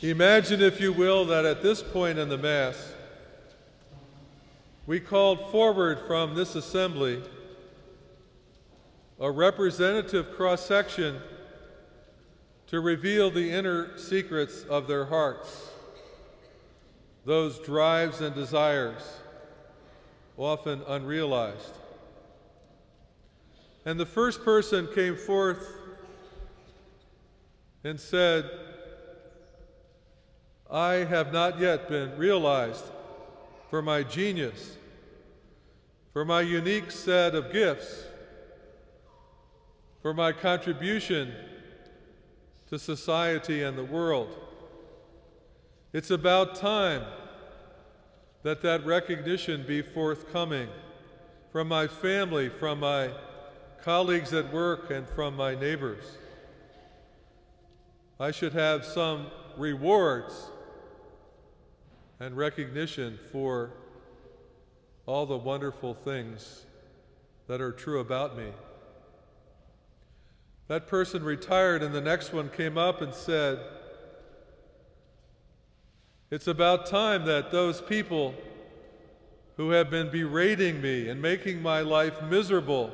Imagine, if you will, that at this point in the Mass, we called forward from this assembly a representative cross-section to reveal the inner secrets of their hearts, those drives and desires, often unrealized. And the first person came forth and said, I have not yet been realized for my genius, for my unique set of gifts, for my contribution to society and the world. It's about time that that recognition be forthcoming from my family, from my colleagues at work, and from my neighbors. I should have some rewards and recognition for all the wonderful things that are true about me. That person retired, and the next one came up and said, it's about time that those people who have been berating me and making my life miserable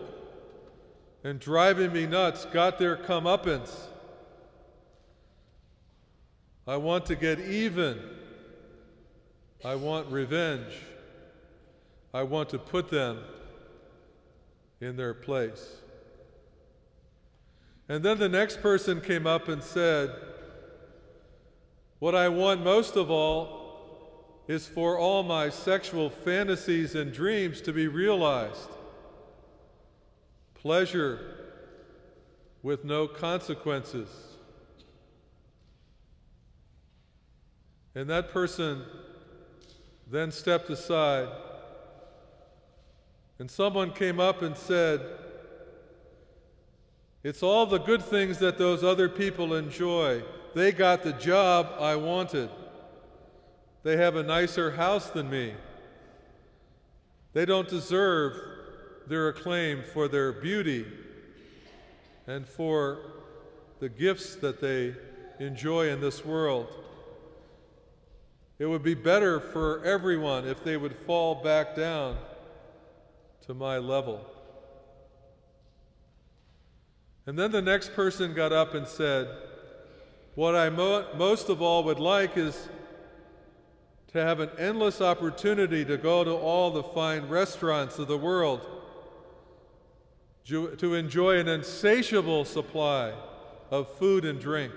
and driving me nuts got their comeuppance. I want to get even. I want revenge. I want to put them in their place. And then the next person came up and said, what I want most of all is for all my sexual fantasies and dreams to be realized. Pleasure with no consequences. And that person then stepped aside, and someone came up and said, it's all the good things that those other people enjoy. They got the job I wanted. They have a nicer house than me. They don't deserve their acclaim for their beauty and for the gifts that they enjoy in this world. It would be better for everyone if they would fall back down to my level. And then the next person got up and said, what I most of all would like is to have an endless opportunity to go to all the fine restaurants of the world, to enjoy an insatiable supply of food and drink,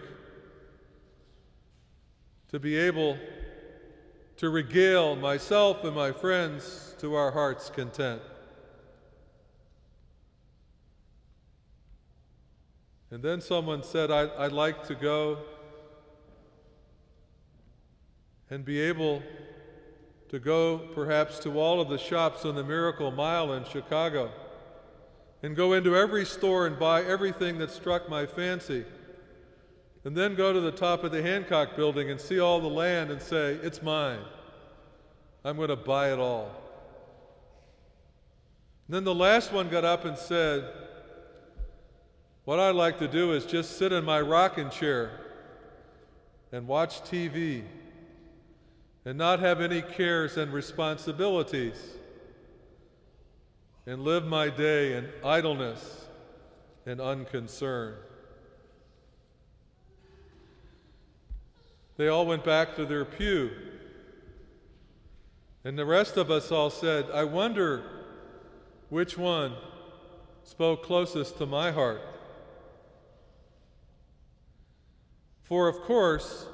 to be able to regale myself and my friends to our heart's content. And then someone said, I'd like to go and be able to go perhaps to all of the shops on the Miracle Mile in Chicago and go into every store and buy everything that struck my fancy, and then go to the top of the Hancock building and see all the land and say, it's mine. I'm going to buy it all. And then the last one got up and said, what I'd like to do is just sit in my rocking chair and watch TV and not have any cares and responsibilities and live my day in idleness and unconcern. They all went back to their pew, and the rest of us all said, I wonder which one spoke closest to my heart. For, of course,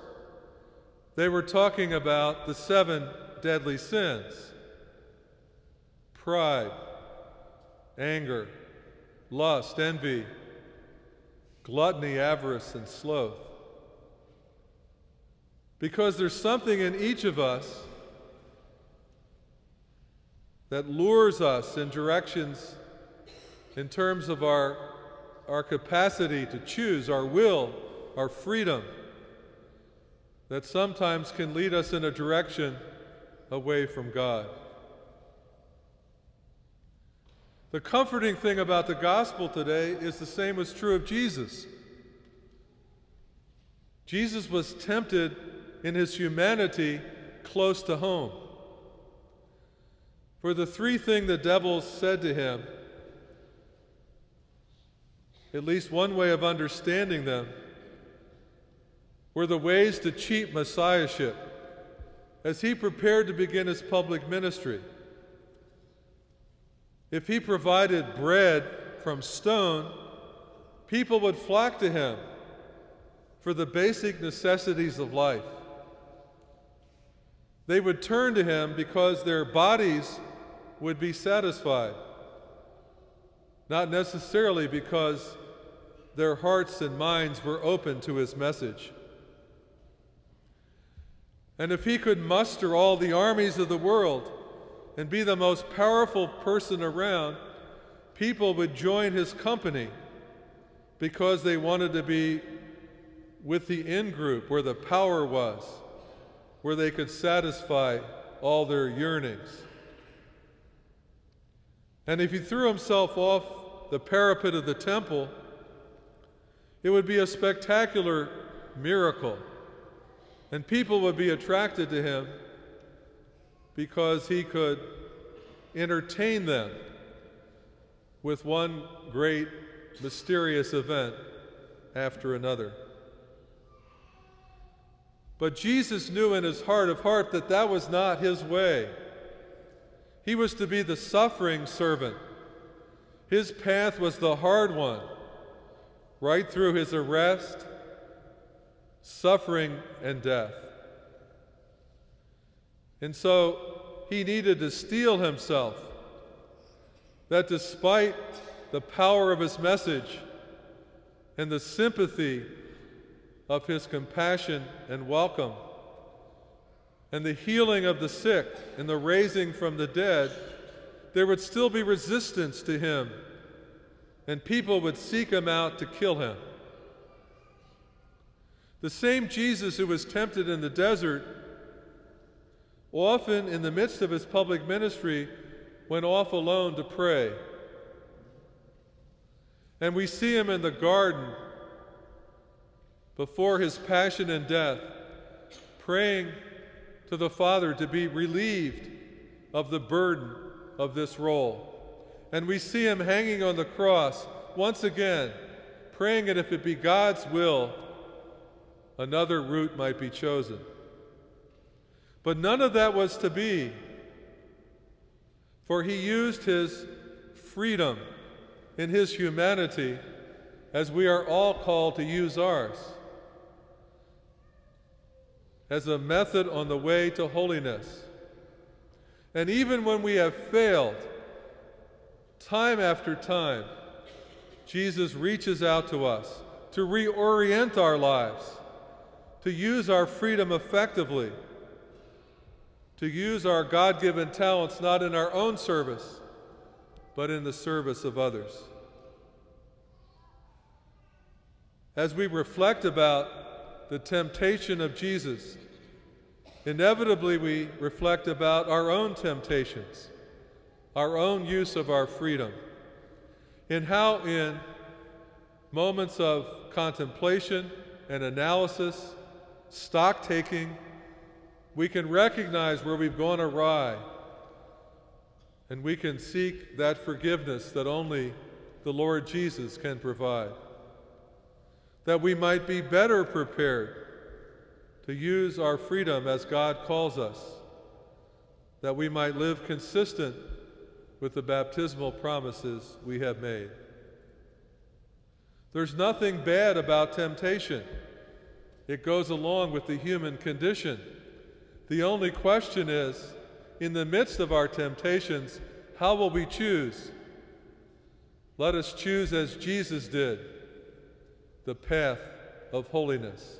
they were talking about the 7 deadly sins: pride, anger, lust, envy, gluttony, avarice, and sloth. Because there's something in each of us that lures us in directions in terms of our capacity to choose, our will, our freedom, that sometimes can lead us in a direction away from God. The comforting thing about the gospel today is the same was true of Jesus. Jesus was tempted in his humanity close to home. For the three things the devil said to him, at least one way of understanding them, were the ways to cheat messiahship as he prepared to begin his public ministry. If he provided bread from stone, people would flock to him for the basic necessities of life. They would turn to him because their bodies would be satisfied, not necessarily because their hearts and minds were open to his message. And if he could muster all the armies of the world and be the most powerful person around, people would join his company because they wanted to be with the in-group where the power was, where they could satisfy all their yearnings. And if he threw himself off the parapet of the temple, it would be a spectacular miracle, and people would be attracted to him because he could entertain them with one great mysterious event after another. But Jesus knew in his heart of heart that that was not his way. He was to be the suffering servant. His path was the hard one, right through his arrest, suffering, and death. And so he needed to steel himself that despite the power of his message and the sympathy of his compassion and welcome, and the healing of the sick and the raising from the dead, there would still be resistance to him, and people would seek him out to kill him. The same Jesus who was tempted in the desert, often in the midst of his public ministry, went off alone to pray. And we see him in the garden before his passion and death, praying to the Father to be relieved of the burden of this role. And we see him hanging on the cross once again, praying that if it be God's will, another route might be chosen. But none of that was to be, for he used his freedom in his humanity as we are all called to use ours, as a method on the way to holiness. And even when we have failed, time after time, Jesus reaches out to us to reorient our lives, to use our freedom effectively, to use our God-given talents not in our own service, but in the service of others. As we reflect about the temptation of Jesus, inevitably we reflect about our own temptations, our own use of our freedom, and how in moments of contemplation and analysis, stock-taking, we can recognize where we've gone awry, and we can seek that forgiveness that only the Lord Jesus can provide, that we might be better prepared to use our freedom as God calls us, that we might live consistent with the baptismal promises we have made. There's nothing bad about temptation. It goes along with the human condition. The only question is, in the midst of our temptations, how will we choose? Let us choose as Jesus did, the path of holiness.